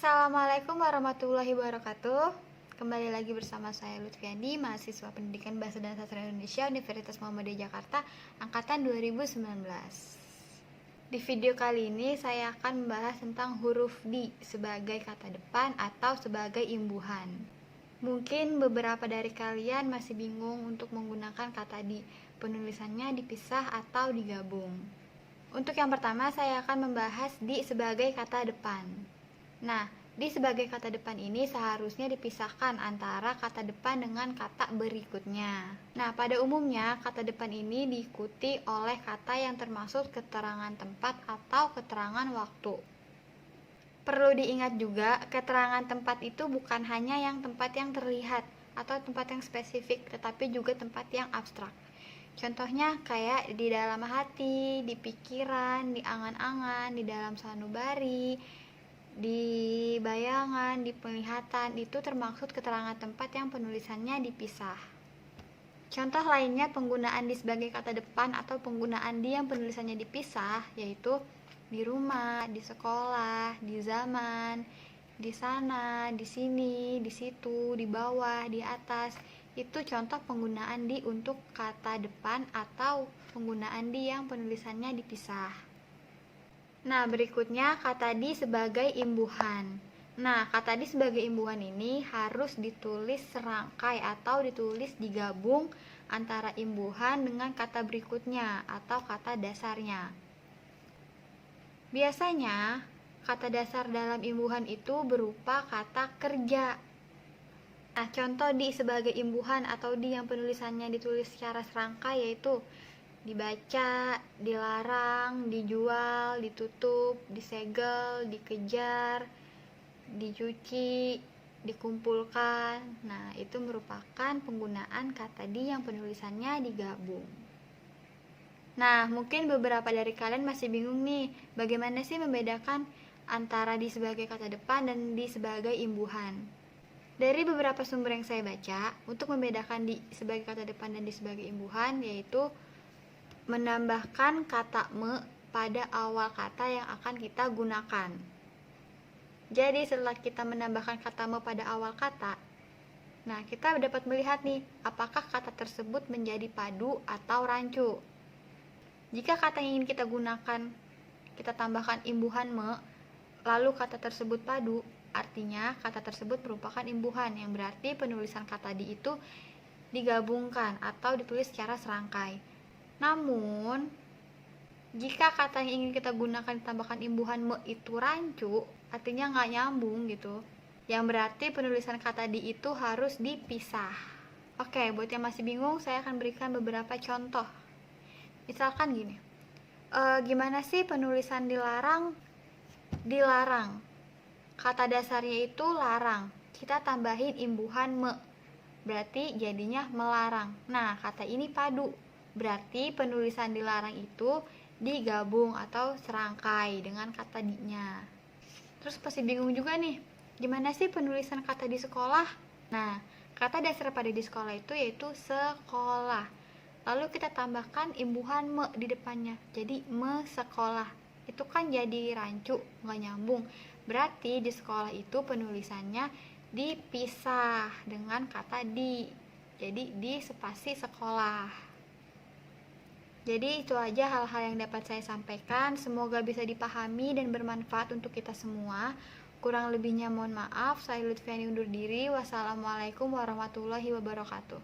Assalamualaikum warahmatullahi wabarakatuh. Kembali lagi bersama saya Lutfiandi, mahasiswa Pendidikan Bahasa dan Sastra Indonesia Universitas Muhammadiyah Jakarta, angkatan 2019. Di video kali ini saya akan membahas tentang huruf di sebagai kata depan atau sebagai imbuhan. Mungkin beberapa dari kalian masih bingung untuk menggunakan kata di, penulisannya dipisah atau digabung. Untuk yang pertama, saya akan membahas di sebagai kata depan. Nah, di sebagai kata depan ini seharusnya dipisahkan antara kata depan dengan kata berikutnya. Nah, pada umumnya kata depan ini diikuti oleh kata yang termasuk keterangan tempat atau keterangan waktu. Perlu diingat juga, keterangan tempat itu bukan hanya yang tempat yang terlihat atau tempat yang spesifik, tetapi juga tempat yang abstrak. Contohnya kayak di dalam hati, di pikiran, di angan-angan, di dalam sanubari, di bayangan, di penglihatan, itu termaksud keterangan tempat yang penulisannya dipisah. Contoh lainnya penggunaan di sebagai kata depan atau penggunaan di yang penulisannya dipisah, yaitu di rumah, di sekolah, di zaman, di sana, di sini, di situ, di bawah, di atas. Itu contoh penggunaan di untuk kata depan atau penggunaan di yang penulisannya dipisah. Nah, berikutnya kata di sebagai imbuhan. Nah, kata di sebagai imbuhan ini harus ditulis serangkai atau ditulis digabung antara imbuhan dengan kata berikutnya atau kata dasarnya. Biasanya, kata dasar dalam imbuhan itu berupa kata kerja. Nah, contoh di sebagai imbuhan atau di yang penulisannya ditulis secara serangkai yaitu dibaca, dilarang, dijual, ditutup, disegel, dikejar, dicuci, dikumpulkan. Nah, itu merupakan penggunaan kata di yang penulisannya digabung. Nah, mungkin beberapa dari kalian masih bingung nih, bagaimana sih membedakan antara di sebagai kata depan dan di sebagai imbuhan. Dari beberapa sumber yang saya baca, untuk membedakan di sebagai kata depan dan di sebagai imbuhan, yaitu menambahkan kata me pada awal kata yang akan kita gunakan. Jadi setelah kita menambahkan kata me pada awal kata, nah kita dapat melihat nih, apakah kata tersebut menjadi padu atau rancu. Jika kata yang ingin kita gunakan, kita tambahkan imbuhan me, lalu kata tersebut padu, artinya kata tersebut merupakan imbuhan, yang berarti penulisan kata di itu digabungkan atau ditulis secara serangkai. Namun, jika kata yang ingin kita gunakan ditambahkan imbuhan me itu rancu, artinya nggak nyambung gitu, yang berarti penulisan kata di itu harus dipisah. Oke, buat yang masih bingung, saya akan berikan beberapa contoh. Misalkan gini, gimana sih penulisan dilarang? Dilarang, kata dasarnya itu larang, kita tambahin imbuhan me, berarti jadinya melarang. Nah, kata ini padu, berarti penulisan dilarang itu digabung atau serangkai dengan kata di-nya. Terus pasti bingung juga nih, gimana sih penulisan kata di sekolah? Nah, kata dasar pada di sekolah itu yaitu sekolah. Lalu kita tambahkan imbuhan me di depannya, jadi me sekolah. Itu kan jadi rancu, nggak nyambung. Berarti di sekolah itu penulisannya dipisah dengan kata di. Jadi di spasi sekolah. Jadi itu aja hal-hal yang dapat saya sampaikan. Semoga bisa dipahami dan bermanfaat untuk kita semua. Kurang lebihnya mohon maaf. Saya Lutfiani undur diri. Wassalamualaikum warahmatullahi wabarakatuh.